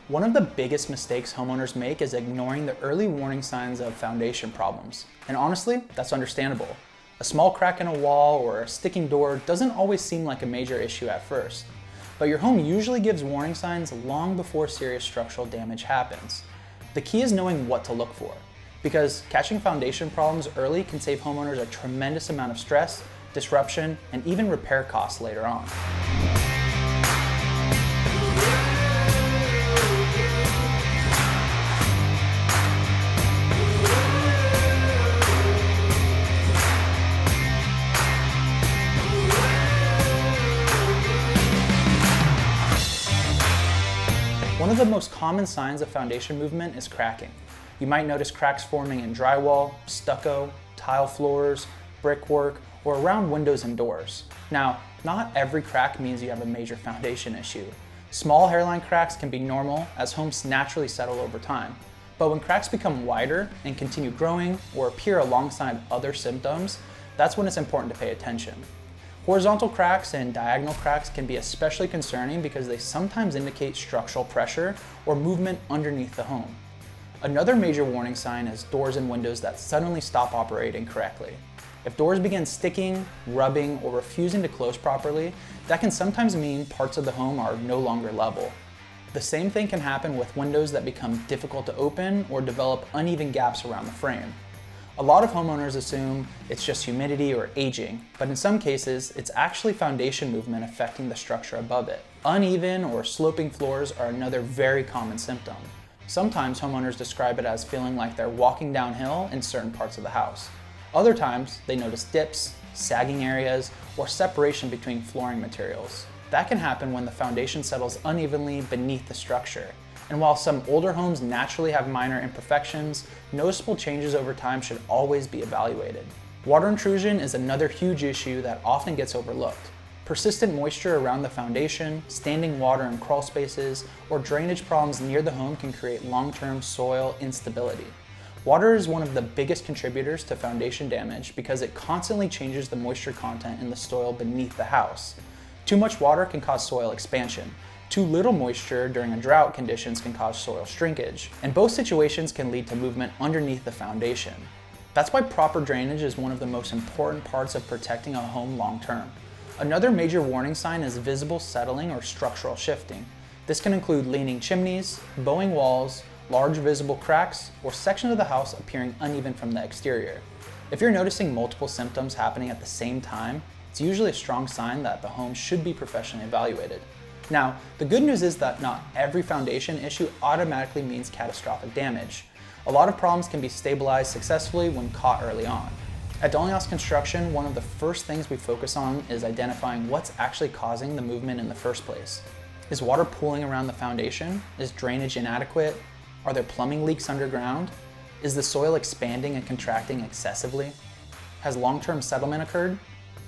One of the biggest mistakes homeowners make is ignoring the early warning signs of foundation problems. And honestly, that's understandable. A small crack in a wall or a sticking door doesn't always seem like a major issue at first. But your home usually gives warning signs long before serious structural damage happens. The key is knowing what to look for, because catching foundation problems early can save homeowners a tremendous amount of stress, disruption, and even repair costs later on. One of the most common signs of foundation movement is cracking. You might notice cracks forming in drywall, stucco, tile floors, brickwork, or around windows and doors. Now, not every crack means you have a major foundation issue. Small hairline cracks can be normal as homes naturally settle over time. But when cracks become wider and continue growing or appear alongside other symptoms, that's when it's important to pay attention. Horizontal cracks and diagonal cracks can be especially concerning because they sometimes indicate structural pressure or movement underneath the home. Another major warning sign is doors and windows that suddenly stop operating correctly. If doors begin sticking, rubbing, or refusing to close properly, that can sometimes mean parts of the home are no longer level. The same thing can happen with windows that become difficult to open or develop uneven gaps around the frame. A lot of homeowners assume it's just humidity or aging, but in some cases, it's actually foundation movement affecting the structure above it. Uneven or sloping floors are another very common symptom. Sometimes homeowners describe it as feeling like they're walking downhill in certain parts of the house. Other times, they notice dips, sagging areas, or separation between flooring materials. That can happen when the foundation settles unevenly beneath the structure. And while some older homes naturally have minor imperfections, noticeable changes over time should always be evaluated. Water intrusion is another huge issue that often gets overlooked. Persistent moisture around the foundation, standing water in crawl spaces, or drainage problems near the home can create long-term soil instability. Water is one of the biggest contributors to foundation damage because it constantly changes the moisture content in the soil beneath the house. Too much water can cause soil expansion. Too little moisture during a drought conditions can cause soil shrinkage, and both situations can lead to movement underneath the foundation. That's why proper drainage is one of the most important parts of protecting a home long term. Another major warning sign is visible settling or structural shifting. This can include leaning chimneys, bowing walls, large visible cracks, or sections of the house appearing uneven from the exterior. If you're noticing multiple symptoms happening at the same time, it's usually a strong sign that the home should be professionally evaluated. Now, the good news is that not every foundation issue automatically means catastrophic damage. A lot of problems can be stabilized successfully when caught early on. At Dalinghaus Construction, one of the first things we focus on is identifying what's actually causing the movement in the first place. Is water pooling around the foundation? Is drainage inadequate? Are there plumbing leaks underground? Is the soil expanding and contracting excessively? Has long-term settlement occurred?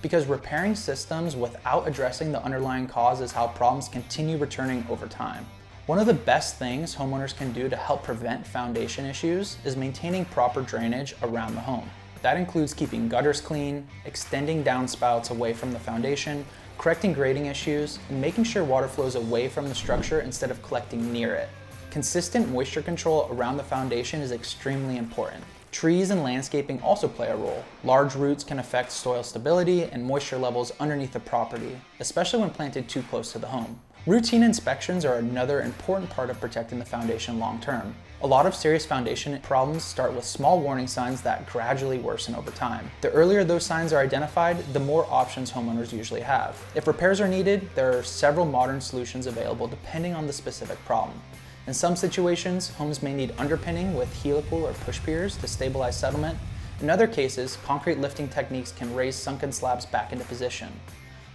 Because repairing systems without addressing the underlying cause is how problems continue returning over time. One of the best things homeowners can do to help prevent foundation issues is maintaining proper drainage around the home. That includes keeping gutters clean, extending downspouts away from the foundation, correcting grading issues, and making sure water flows away from the structure instead of collecting near it. Consistent moisture control around the foundation is extremely important. Trees and landscaping also play a role. Large roots can affect soil stability and moisture levels underneath the property, especially when planted too close to the home. Routine inspections are another important part of protecting the foundation long term. A lot of serious foundation problems start with small warning signs that gradually worsen over time. The earlier those signs are identified, the more options homeowners usually have. If repairs are needed, there are several modern solutions available depending on the specific problem. In some situations, homes may need underpinning with helical or push piers to stabilize settlement. In other cases, concrete lifting techniques can raise sunken slabs back into position.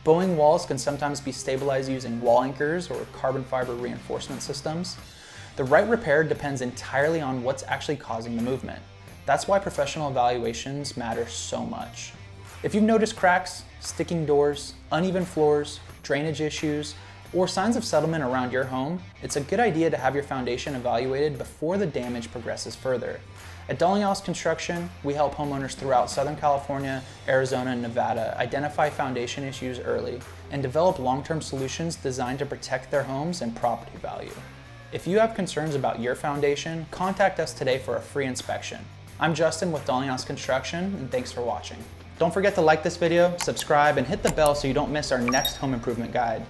Bowing walls can sometimes be stabilized using wall anchors or carbon fiber reinforcement systems. The right repair depends entirely on what's actually causing the movement. That's why professional evaluations matter so much. If you've noticed cracks, sticking doors, uneven floors, drainage issues, or signs of settlement around your home, it's a good idea to have your foundation evaluated before the damage progresses further. At Dalinghaus Construction, we help homeowners throughout Southern California, Arizona, and Nevada identify foundation issues early and develop long-term solutions designed to protect their homes and property value. If you have concerns about your foundation, contact us today for a free inspection. I'm Justin with Dalinghaus Construction, and thanks for watching. Don't forget to like this video, subscribe, and hit the bell so you don't miss our next home improvement guide.